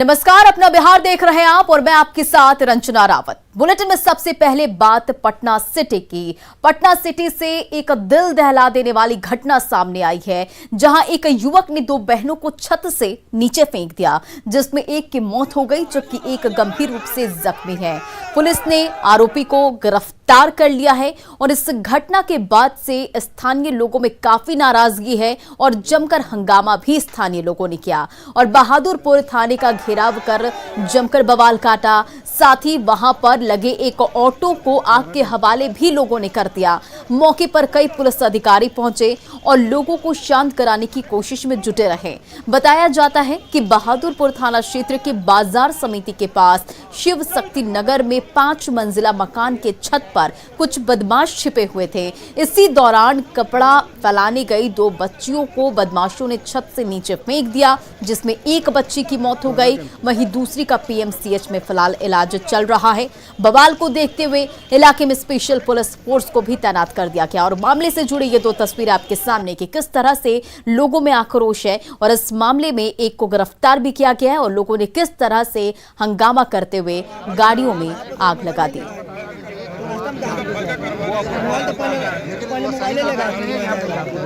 नमस्कार, अपना बिहार देख रहे हैं आप और मैं आपके साथ रंजना रावत। बुलेटिन में सबसे पहले बात पटना सिटी की। पटना सिटी से एक दिल दहला देने वाली घटना सामने आई है, जहां एक युवक ने दो बहनों को छत से नीचे फेंक दिया, जिसमें एक की मौत हो गई जबकि एक गंभीर रूप से जख्मी है। पुलिस ने आरोपी को गिरफ्तार कर लिया है और इस घटना के बाद से स्थानीय लोगों में काफी नाराजगी है और जमकर हंगामा भी स्थानीय लोगों ने किया और बहादुरपुर थाने का घेराव कर जमकर बवाल काटा। साथ ही वहां पर लगे एक ऑटो को आग के हवाले भी लोगों ने कर दिया। मौके पर कई पुलिस अधिकारी पहुंचे और लोगों को शांत कराने की कोशिश में जुटे रहे। बताया जाता है कि बहादुरपुर थाना क्षेत्र के बाजार समिति के पास शिव शक्ति नगर में 5 मंजिला मकान के छत पर कुछ बदमाश छिपे हुए थे। इसी दौरान कपड़ा फैलाने गई 2 बच्चियों को बदमाशों ने छत से नीचे फेंक दिया, जिसमें एक बच्ची की मौत हो गई, वहीं दूसरी का पीएमसीएच में फिलहाल इलाज चल रहा है। बवाल को देखते हुए इलाके में स्पेशल पुलिस फोर्स को भी तैनात कर दिया गया और मामले से जुड़ी ये 2 तस्वीरें आपके सामने कि किस तरह से लोगों में आक्रोश है और इस मामले में एक को गिरफ्तार भी किया गया है और लोगों ने किस तरह से हंगामा करते हुए गाड़ियों में आग लगा दी।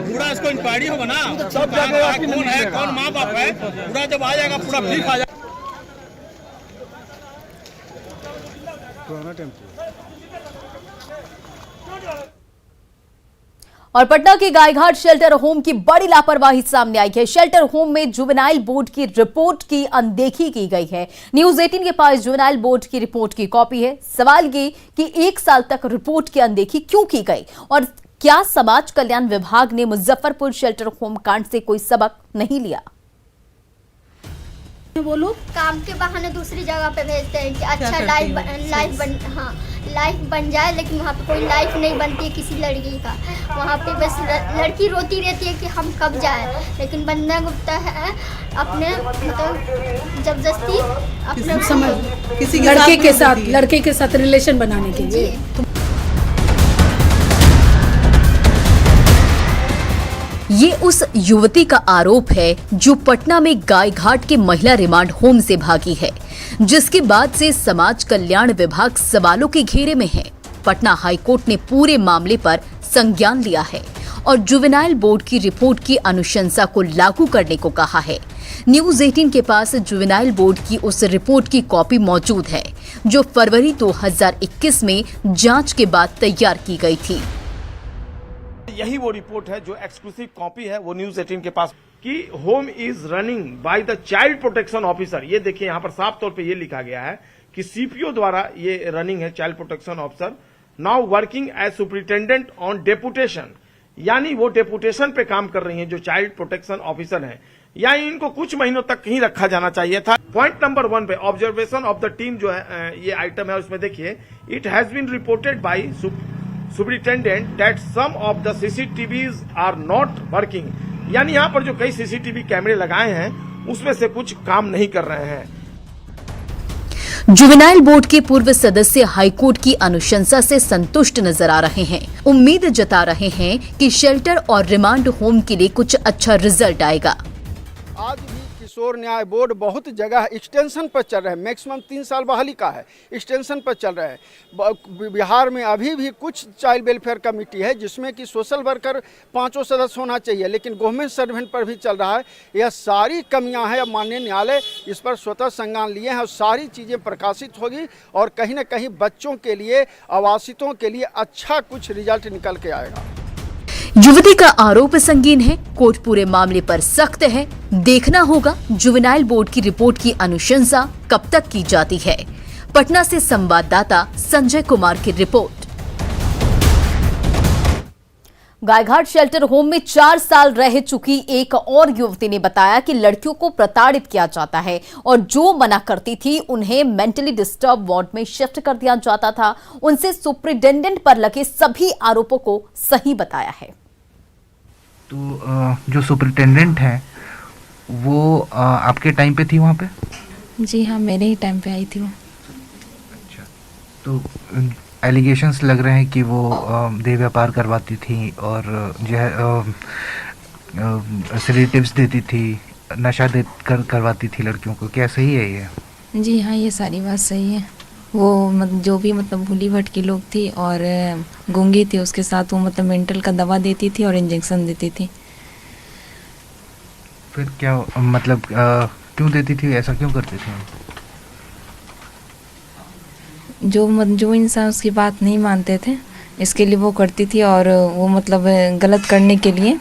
पूरा इसको इंक्वायरी होगा ना, सब कौन है कौन माँ बाप है, पूरा जब आ जाएगा पूरा ब्रीफ आ जाएगा। और पटना के गायघाट शेल्टर होम की बड़ी लापरवाही सामने आई है। शेल्टर होम में जुवेनाइल बोर्ड की रिपोर्ट की अनदेखी की गई है। न्यूज 18 के पास जुवेनाइल बोर्ड की रिपोर्ट की कॉपी है। सवाल ये कि 1 साल तक रिपोर्ट की अनदेखी क्यों की गई और क्या समाज कल्याण विभाग ने मुजफ्फरपुर शेल्टर होम कांड से कोई सबक नहीं लिया? बोलो, काम के बहाने दूसरी जगह पे भेजते हैं कि अच्छा लाइफ बन जाए, लेकिन वहाँ पे कोई लाइफ नहीं बनती है किसी लड़की का। वहाँ पे बस लड़की रोती रहती है कि हम कब जाए, लेकिन बंदा गुप्ता है अपने मतलब जबरदस्ती अपने किसी लड़के के साथ रिलेशन बनाने के लिए। ये उस युवती का आरोप है जो पटना में गायघाट के महिला रिमांड होम से भागी है, जिसके बाद से समाज कल्याण विभाग सवालों के घेरे में है। पटना हाईकोर्ट ने पूरे मामले पर संज्ञान लिया है और जुवेनाइल बोर्ड की रिपोर्ट की अनुशंसा को लागू करने को कहा है। न्यूज 18 के पास जुवेनाइल बोर्ड की उस रिपोर्ट की कॉपी मौजूद है, जो फरवरी 2021 में जांच के बाद तैयार की गई थी। यही वो रिपोर्ट है जो एक्सक्लूसिव कॉपी है वो न्यूज 18 के पास कि home is running by the child protection officer. ये देखिए यहाँ पर साफ तौर पे ये लिखा गया है कि सीपीओ द्वारा ये रनिंग है, child protection officer now working as superintendent on deputation, यानी वो डेपुटेशन पे काम कर रही हैं जो चाइल्ड प्रोटेक्शन ऑफिसर हैं, यानी इनको कुछ महीनों तक ही रखा जाना चाहिए था। पॉइंट नंबर 1 पे ऑब्जर्वेशन ऑफ द टीम जो है ये आइटम है, उसमें देखिए it has been reported by Superintendent that some of the CCTVs are not working, यानी यहाँ पर जो कई सीसीटीवी कैमरे लगाए हैं उसमें से कुछ काम नहीं कर रहे हैं। जुवेनाइल बोर्ड के पूर्व सदस्य हाईकोर्ट की अनुशंसा से संतुष्ट नजर आ रहे हैं। उम्मीद जता रहे हैं कि शेल्टर और रिमांड होम के लिए कुछ अच्छा रिजल्ट आएगा। आज भी किशोर न्याय बोर्ड बहुत जगह एक्सटेंशन पर चल रहे हैं, मैक्सिमम 3 साल बहाली का है, एक्सटेंशन पर चल रहा है। बिहार में अभी भी कुछ चाइल्ड वेलफेयर कमेटी है जिसमें कि सोशल वर्कर 5 सदस्य होना चाहिए, लेकिन गवर्नमेंट सर्वेंट पर भी चल रहा है। यह सारी कमियां हैं। अब माननीय न्यायालय इस पर स्वतः संज्ञान लिए हैं और सारी चीज़ें प्रकाशित होगी और कहीं न कहीं बच्चों के लिए, आवासितों के लिए अच्छा कुछ रिजल्ट निकल के आएगा। युवती का आरोप संगीन है, कोर्ट पूरे मामले पर सख्त है। देखना होगा जुवेनाइल बोर्ड की रिपोर्ट की अनुशंसा कब तक की जाती है। पटना से संवाददाता संजय कुमार की रिपोर्ट। गायघाट शेल्टर होम में 4 साल रह चुकी एक और युवती ने बताया कि लड़कियों को प्रताड़ित किया जाता है और जो मना करती थी उन्हें मेंटली डिस्टर्ब वार्ड में शिफ्ट कर दिया जाता था। उनसे सुपरिटेंडेंट पर लगे सभी आरोपों को सही बताया है। तो जो सुपरिटेंडेंट है वो आपके टाइम पे थी वहाँ पे? जी हाँ, मेरे ही टाइम पे आई थी वो। अच्छा, तो एलिगेशंस लग रहे हैं कि वो देह व्यापार करवाती थी और जो है सेडेटिव्स देती थी, नशा दे कर करवाती थी लड़कियों को, क्या सही है ये? जी हाँ, ये सारी बात सही है। वो जो भी मतलब भूली भटकी लोग थी और गूंगी थी, उसके साथ वो मतलब मेंटल का दवा देती थी और इंजेक्शन देती थी। फिर क्या मतलब क्यों देती थी, ऐसा क्यों करती थी? जो इंसान उसकी बात नहीं मानते थे, इसके लिए वो करती थी। और वो मतलब गलत करने के लिए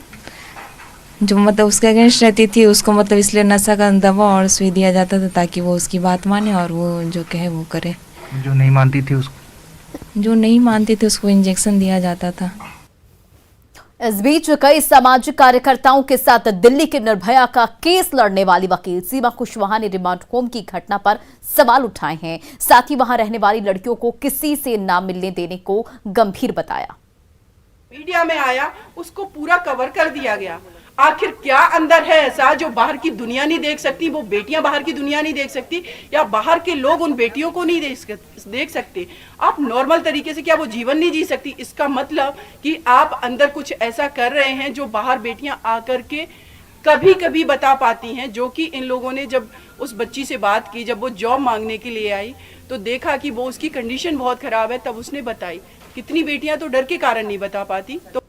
जो मतलब उसके अगेंस्ट रहती थी, उसको मतलब इसलिए नशा का दवा और सुई दिया जाता था ताकि वो उसकी बात माने और वो जो कहे वो करे। जो नहीं मानती थी उसको इंजेक्शन दिया जाता था। इस बीच कई सामाजिक कार्यकर्ताओं के साथ दिल्ली के निर्भया का केस लड़ने वाली वकील सीमा कुशवाहा ने रिमांड होम की घटना पर सवाल उठाए हैं। साथ ही वहां रहने वाली लड़कियों को किसी से ना मिलने देने को गंभीर बताया। मीडिया में आया, उसको पूरा कवर कर दिया गया। आखिर क्या अंदर है ऐसा जो बाहर की दुनिया नहीं देख सकती, वो बेटियां बाहर की दुनिया नहीं देख सकती, या बाहर के लोग उन बेटियों को नहीं देख सकते? आप नॉर्मल तरीके से क्या वो जीवन नहीं जी सकती? इसका मतलब कि आप अंदर कुछ ऐसा कर रहे हैं जो बाहर बेटियां आकर के कभी कभी बता पाती हैं। जो कि इन लोगों ने जब उस बच्ची से बात की, जब वो जॉब मांगने के लिए आई तो देखा कि वो उसकी कंडीशन बहुत खराब है, तब उसने बताई। कितनी बेटियां तो डर के कारण नहीं बता पाती। तो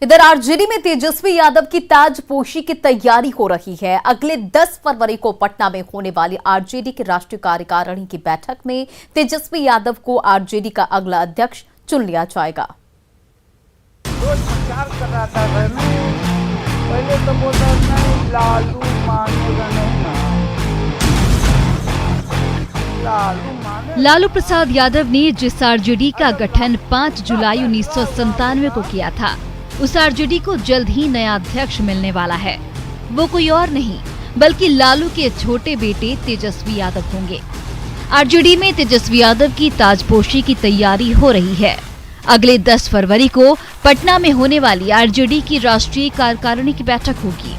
इधर आरजेडी में तेजस्वी यादव की ताजपोशी की तैयारी हो रही है। अगले 10 फरवरी को पटना में होने वाली आरजेडी की राष्ट्रीय कार्यकारिणी की बैठक में तेजस्वी यादव को आरजेडी का अगला अध्यक्ष चुन लिया जाएगा। पहले तो बोलता नहीं, लालू मानेगा नहीं। लालू प्रसाद यादव ने जिस आरजेडी का गठन 5 जुलाई 1997 को किया था, उस आरजेडी को जल्द ही नया अध्यक्ष मिलने वाला है। वो कोई और नहीं बल्कि लालू के छोटे बेटे तेजस्वी यादव होंगे। आरजेडी में तेजस्वी यादव की ताजपोशी की तैयारी हो रही है। अगले 10 फरवरी को पटना में होने वाली आरजेडी की राष्ट्रीय कार्यकारिणी की बैठक होगी,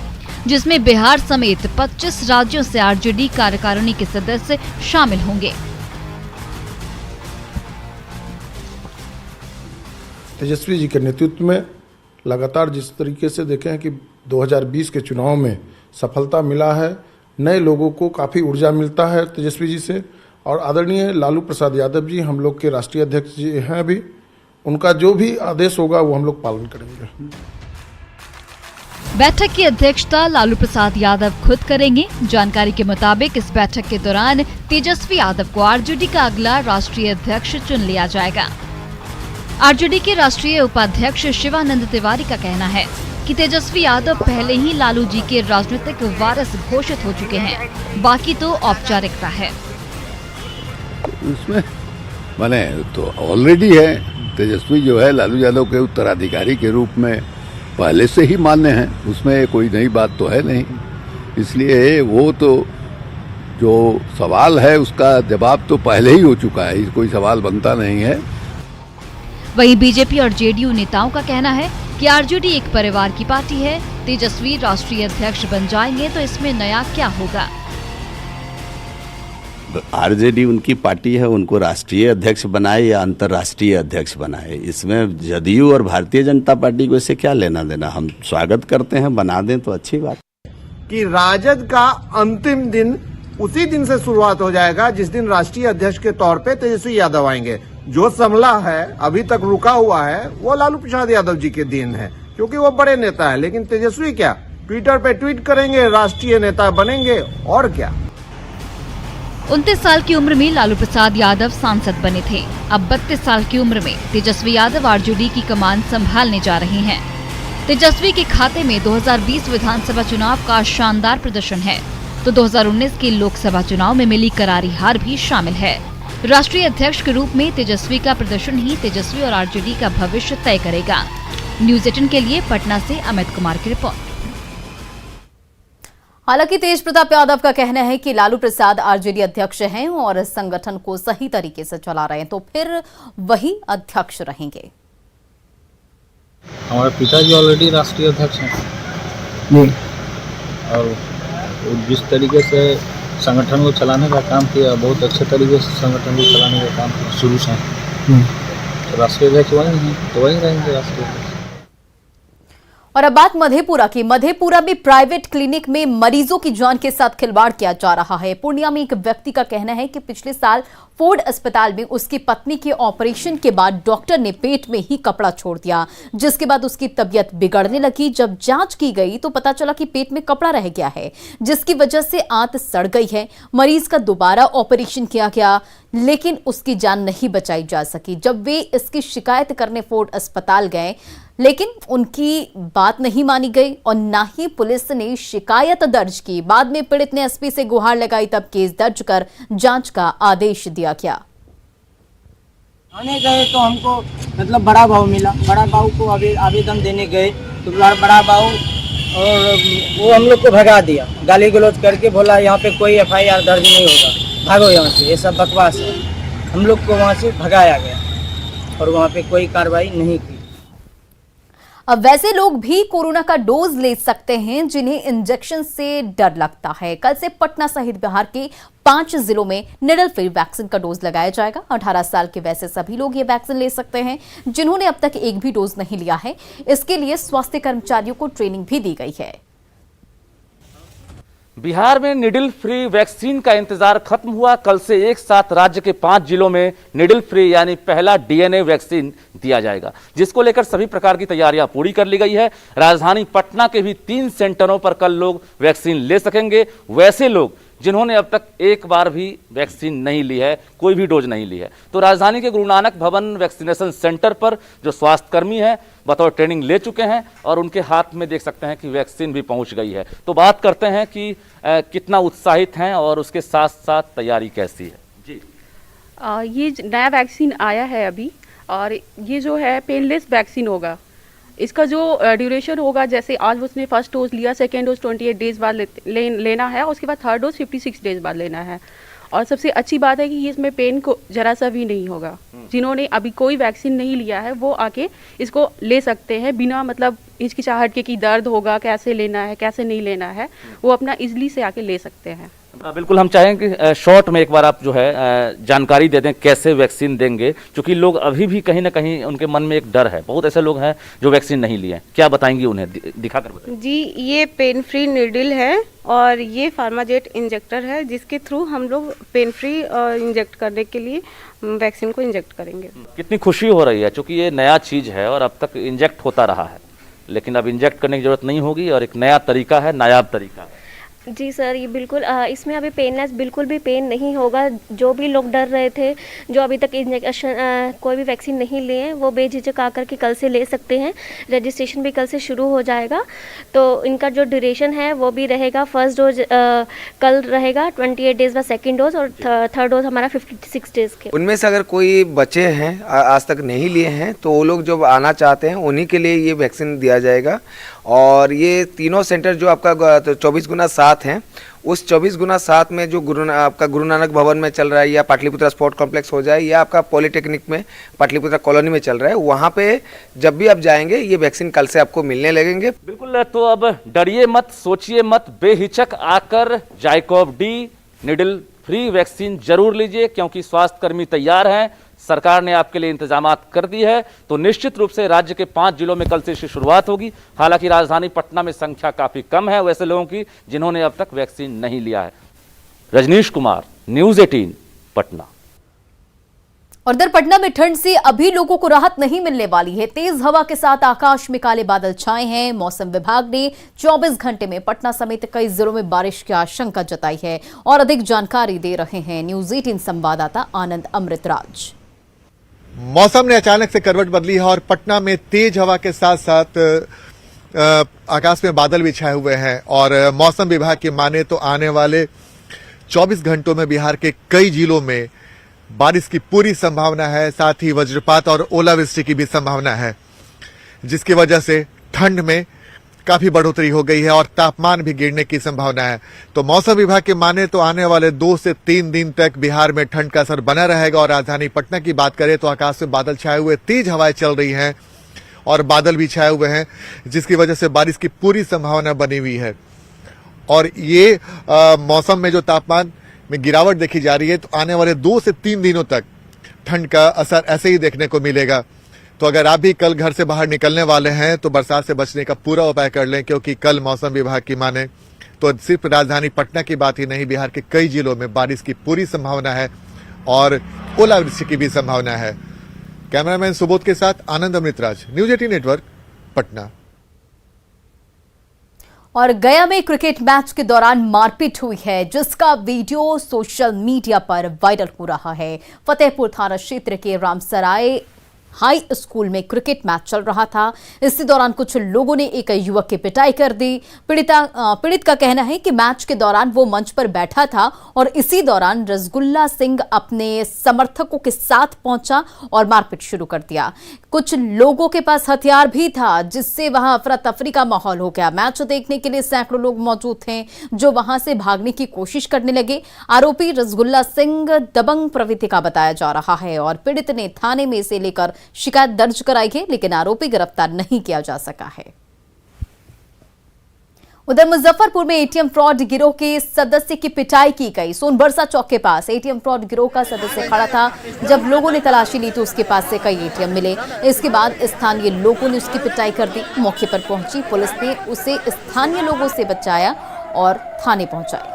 जिसमें बिहार समेत 25 राज्यों से आरजेडी कार्यकारिणी के सदस्य शामिल होंगे। तेजस्वी जी के नेतृत्व में लगातार जिस तरीके से देखें कि 2020 के चुनाव में सफलता मिला है, नए लोगों को काफ़ी ऊर्जा मिलता है तेजस्वी जी से। और आदरणीय लालू प्रसाद यादव जी हम लोग के राष्ट्रीय अध्यक्ष जी हैं अभी, उनका जो भी आदेश होगा वो हम लोग पालन करेंगे। बैठक की अध्यक्षता लालू प्रसाद यादव खुद करेंगे। जानकारी के मुताबिक इस बैठक के दौरान तेजस्वी यादव को आरजेडी का अगला राष्ट्रीय अध्यक्ष चुन लिया जाएगा। आरजेडी के राष्ट्रीय उपाध्यक्ष शिवानंद तिवारी का कहना है कि तेजस्वी यादव पहले ही लालू जी के राजनीतिक वारिस घोषित हो चुके हैं, बाकी तो औपचारिकता है। उसमें माने तो ऑलरेडी है, तेजस्वी जो है लालू यादव के उत्तराधिकारी के रूप में पहले से ही मान्य हैं, उसमें कोई नई बात तो है नहीं। इसलिए वो तो जो सवाल है उसका जवाब तो पहले ही हो चुका है, कोई सवाल बनता नहीं है। वहीं बीजेपी और जेडीयू नेताओं का कहना है कि आरजेडी एक परिवार की पार्टी है। तेजस्वी राष्ट्रीय अध्यक्ष बन जाएंगे तो इसमें नया क्या होगा? आरजेडी उनकी पार्टी है, उनको राष्ट्रीय अध्यक्ष बनाए या अंतर्राष्ट्रीय अध्यक्ष बनाए, इसमें जदयू और भारतीय जनता पार्टी को इससे क्या लेना देना। हम स्वागत करते हैं, बना दें तो अच्छी बात। कि राजद का अंतिम दिन उसी दिन से शुरुआत हो जाएगा जिस दिन राष्ट्रीय अध्यक्ष के तौर पे तेजस्वी यादव आएंगे। जो समला है अभी तक रुका हुआ है वो लालू प्रसाद यादव जी के दिन है, क्योंकि वो बड़े नेता है। लेकिन तेजस्वी क्या ट्विटर पे ट्वीट करेंगे, राष्ट्रीय नेता बनेंगे और क्या। 29 साल की उम्र में लालू प्रसाद यादव सांसद बने थे। अब 32 साल की उम्र में तेजस्वी यादव आरजेडी की कमान संभालने जा रहे हैं। तेजस्वी के खाते में 2020 विधानसभा चुनाव का शानदार प्रदर्शन है, तो 2019 के लोकसभा चुनाव में मिली करारी हार भी शामिल है। राष्ट्रीय अध्यक्ष के रूप में तेजस्वी का प्रदर्शन ही तेजस्वी और आरजेडी का भविष्य तय करेगा। न्यूज़ 18 के लिए पटना से अमित कुमार की रिपोर्ट। हालांकि तेज प्रताप यादव का कहना है कि लालू प्रसाद आरजेडी अध्यक्ष हैं और संगठन को सही तरीके से चला रहे हैं, तो फिर वही अध्यक्ष रहेंगे। हमारे पिताजी ऑलरेडी राष्ट्रीय अध्यक्ष हैं और जिस तरीके से संगठन को चलाने का काम किया, बहुत अच्छे तरीके से संगठन को चलाने का काम किया शुरू से। तो राष्ट्रीय अध्यक्ष वही हैं, तो वही रहेंगे राष्ट्रीय अध्यक्ष। और अब बात मधेपुरा की। मधेपुरा में प्राइवेट क्लिनिक में मरीजों की जान के साथ खिलवाड़ किया जा रहा है। पूर्णिया में एक व्यक्ति का कहना है कि पिछले साल फोर्ड अस्पताल में उसकी पत्नी के ऑपरेशन के बाद डॉक्टर ने पेट में ही कपड़ा छोड़ दिया, जिसके बाद उसकी तबीयत बिगड़ने लगी। जब जांच की गई तो पता चला कि पेट में कपड़ा रह गया है, जिसकी वजह से आंत सड़ गई है। मरीज का दोबारा ऑपरेशन किया गया, लेकिन उसकी जान नहीं बचाई जा सकी। जब वे इसकी शिकायत करने फोर्ड अस्पताल गए, लेकिन उनकी बात नहीं मानी गई और ना ही पुलिस ने शिकायत दर्ज की। बाद में पीड़ित ने एसपी से गुहार लगाई, तब केस दर्ज कर जांच का आदेश दिया गया। थाने गए तो हमको मतलब बड़ा भाव मिला। बड़ा भाव को आवेदन देने गए तो बड़ा भाव और वो हम लोग को भगा दिया, गाली गलौज करके बोला यहाँ पे कोई FIR दर्ज नहीं होगा, भागो यहाँ से, ये सब बकवास है। हम लोग को वहाँ से भगाया गया और वहाँ पे कोई कार्रवाई नहीं की। अब वैसे लोग भी कोरोना का डोज ले सकते हैं जिन्हें इंजेक्शन से डर लगता है। कल से पटना सहित बिहार के 5 जिलों में निडल फ्री वैक्सीन का डोज लगाया जाएगा। 18 साल के वैसे सभी लोग ये वैक्सीन ले सकते हैं जिन्होंने अब तक एक भी डोज नहीं लिया है। इसके लिए स्वास्थ्य कर्मचारियों को ट्रेनिंग भी दी गई है। बिहार में निडल फ्री वैक्सीन का इंतजार खत्म हुआ। कल से एक साथ राज्य के 5 जिलों में निडल फ्री यानी पहला DNA वैक्सीन दिया जाएगा, जिसको लेकर सभी प्रकार की तैयारियां पूरी कर ली गई है। राजधानी पटना के भी 3 सेंटरों पर कल लोग वैक्सीन ले सकेंगे। वैसे लोग जिन्होंने अब तक एक बार भी वैक्सीन नहीं ली है, कोई भी डोज नहीं ली है, तो राजधानी के गुरु नानक भवन वैक्सीनेशन सेंटर पर जो स्वास्थ्यकर्मी हैं बतौर ट्रेनिंग ले चुके हैं और उनके हाथ में देख सकते हैं कि वैक्सीन भी पहुंच गई है। तो बात करते हैं कि कितना उत्साहित हैं और उसके साथ साथ तैयारी कैसी है। जी ये नया वैक्सीन आया है अभी, और ये जो है पेनलेस वैक्सीन होगा। इसका जो ड्यूरेशन होगा, जैसे आज उसने फर्स्ट डोज लिया, सेकेंड डोज 28 डेज बाद लेना है, उसके बाद थर्ड डोज 56 डेज बाद लेना है। और सबसे अच्छी बात है कि ये इसमें पेन को जरा सा भी नहीं होगा। जिन्होंने अभी कोई वैक्सीन नहीं लिया है वो आके इसको ले सकते हैं बिना मतलब हिचकिचाहट के कि दर्द होगा, कैसे लेना है कैसे नहीं लेना है, वो अपना इजली से आके ले सकते हैं। बिल्कुल, हम चाहेंगे कि शॉर्ट में एक बार आप जो है जानकारी दे दें कैसे वैक्सीन देंगे, क्योंकि लोग अभी भी कहीं ना कहीं उनके मन में एक डर है। बहुत ऐसे लोग हैं जो वैक्सीन नहीं लिए, क्या बताएंगे उन्हें, दिखाकर बताएं। जी, ये पेन फ्री निडल है और ये फार्माजेट इंजेक्टर है, जिसके थ्रू हम लोग पेन फ्री इंजेक्ट करने के लिए वैक्सीन को इंजेक्ट करेंगे। कितनी खुशी हो रही है, क्योंकि ये नया चीज है और अब तक इंजेक्ट होता रहा है, लेकिन अब इंजेक्ट करने की जरूरत नहीं होगी और एक नया तरीका है, नायाब तरीका है। जी सर, ये बिल्कुल इसमें अभी पेनलेस बिल्कुल भी पेन नहीं होगा। जो भी लोग डर रहे थे, जो अभी तक इंजेक्शन कोई भी वैक्सीन नहीं लिए हैं, वो बेझिझक आकर के कल से ले सकते हैं। रजिस्ट्रेशन भी कल से शुरू हो जाएगा। तो इनका जो ड्यूरेशन है वो भी रहेगा, फर्स्ट डोज कल रहेगा 28 डेज बाद सेकेंड डोज, और थर्ड डोज हमारा 56 डेज के। उनमें से अगर कोई बच्चे हैं आज तक नहीं लिए हैं, तो वो लोग जो आना चाहते हैं उन्हीं के लिए ये वैक्सीन दिया जाएगा। और ये तीनों सेंटर जो आपका 24x7 हैं, उस 24x7 में जो आपका गुरु नानक भवन में चल रहा है, या पाटलिपुत्रा स्पोर्ट कॉम्प्लेक्स हो जाए, या आपका पॉलिटेक्निक में पाटलिपुत्रा कॉलोनी में चल रहा है, वहाँ पे जब भी आप जाएंगे ये वैक्सीन कल से आपको मिलने लगेंगे। बिल्कुल, तो अब डरिए मत, सोचिए मत, बेहिचक आकर ZyCoV D needle free vaccine जरूर लीजिए, क्योंकि स्वास्थ्यकर्मी तैयार हैं, सरकार ने आपके लिए इंतजामात कर दी है। तो निश्चित रूप से राज्य के 5 जिलों में कल से इसकी शुरुआत होगी। हालांकि राजधानी पटना में संख्या काफी कम है वैसे लोगों की जिन्होंने अब तक वैक्सीन नहीं लिया है। रजनीश कुमार, न्यूज़ 18 पटना। और इधर पटना में ठंड से अभी लोगों को राहत नहीं मिलने वाली है। तेज हवा के साथ आकाश में काले बादल छाए हैं। मौसम विभाग ने 24 घंटे में पटना समेत कई जिलों में बारिश की आशंका जताई है। और अधिक जानकारी दे रहे हैं न्यूज़ 18 संवाददाता आनंद अमृतराज। मौसम ने अचानक से करवट बदली है और पटना में तेज हवा के साथ साथ आकाश में बादल भी छाए हुए हैं। और मौसम विभाग की माने तो आने वाले 24 घंटों में बिहार के कई जिलों में बारिश की पूरी संभावना है, साथ ही वज्रपात और ओलावृष्टि की भी संभावना है, जिसकी वजह से ठंड में काफी बढ़ोतरी हो गई है और तापमान भी गिरने की संभावना है। तो मौसम विभाग के माने तो आने वाले 2 से 3 दिन तक बिहार में ठंड का असर बना रहेगा। और राजधानी पटना की बात करें तो आकाश में बादल छाए हुए, तेज हवाएं चल रही हैं और बादल भी छाए हुए हैं, जिसकी वजह से बारिश की पूरी संभावना बनी हुई है। और ये मौसम में जो तापमान में गिरावट देखी जा रही है, तो आने वाले 2 से 3 दिनों तक ठंड का असर ऐसे ही देखने को मिलेगा। तो अगर आप भी कल घर से बाहर निकलने वाले हैं तो बरसात से बचने का पूरा उपाय कर लें, क्योंकि कल मौसम विभाग की माने तो सिर्फ राजधानी पटना की बात ही नहीं, बिहार के कई जिलों में बारिश की पूरी संभावना है और ओलावृष्टि की भी संभावना है। कैमरामैन सुबोध के साथ आनंद अमृतराज, न्यूज 18 नेटवर्क, पटना। और गया में क्रिकेट मैच के दौरान मारपीट हुई है, जिसका वीडियो सोशल मीडिया पर वायरल हो रहा है। फतेहपुर थाना क्षेत्र के रामसराय हाई स्कूल में क्रिकेट मैच चल रहा था। इसी दौरान कुछ लोगों ने एक युवक की पिटाई कर दी। पीड़ित का कहना है कि मैच के दौरान वो मंच पर बैठा था और इसी दौरान रसगुल्ला सिंह अपने समर्थकों के साथ पहुंचा और मारपीट शुरू कर दिया। कुछ लोगों के पास हथियार भी था, जिससे वहां अफरा तफरी का माहौल हो गया। मैच देखने के लिए सैकड़ों लोग मौजूद थे, जो वहां से भागने की कोशिश करने लगे। आरोपी रसगुल्ला सिंह दबंग प्रवृत्ति का बताया जा रहा है और पीड़ित ने थाने में इसे लेकर शिकायत दर्ज कराई है, लेकिन आरोपी गिरफ्तार नहीं किया जा सका है। उधर मुजफ्फरपुर में एटीएम फ्रॉड गिरोह के सदस्य की पिटाई की गई। सोनबरसा चौक के पास एटीएम फ्रॉड गिरोह का सदस्य खड़ा था। जब लोगों ने तलाशी ली तो उसके पास से कई एटीएम मिले। इसके बाद स्थानीय लोगों ने उसकी पिटाई कर दी। मौके पर पहुंची पुलिस ने उसे स्थानीय लोगों से बचाया और थाने पहुंचाया।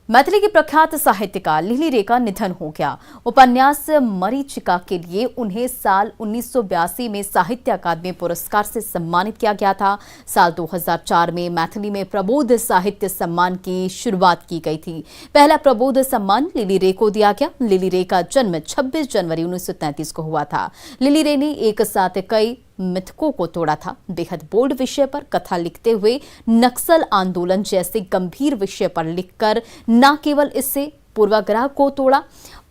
मैथिली की प्रख्यात साहित्यकार लिली रे का निधन हो गया। उपन्यास मरीचिका के लिए उन्हें साल 1982 में साहित्य अकादमी पुरस्कार से सम्मानित किया गया था। साल 2004 में मैथिली में प्रबोध साहित्य सम्मान की शुरुआत की गई थी। पहला प्रबोध सम्मान लिली रे को दिया गया। लिली रे का जन्म 26 जनवरी 1933 को हुआ था। लिली रे ने एक साथ कई मिथकों को तोड़ा था। बेहद बोल्ड विषय पर कथा लिखते हुए नक्सल आंदोलन जैसे गंभीर विषय पर लिखकर न केवल इससे पूर्वाग्रह को तोड़ा,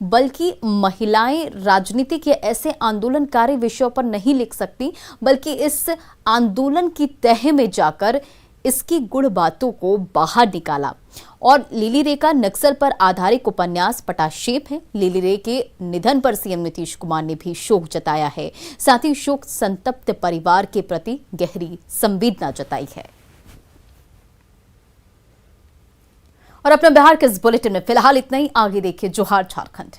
बल्कि महिलाएं राजनीति के ऐसे आंदोलनकारी विषयों पर नहीं लिख सकती, बल्कि इस आंदोलन की तह में जाकर इसकी गुण बातों को बाहर निकाला। और लिली रे का नक्सल पर आधारित उपन्यास पटाक्षेप है। लिली रे के निधन पर सीएम नीतीश कुमार ने भी शोक जताया है। साथ ही शोक संतप्त परिवार के प्रति गहरी संवेदना जताई है। और अपना बिहार के इस बुलेटिन में फिलहाल इतना ही। आगे देखिए जोहार झारखंड।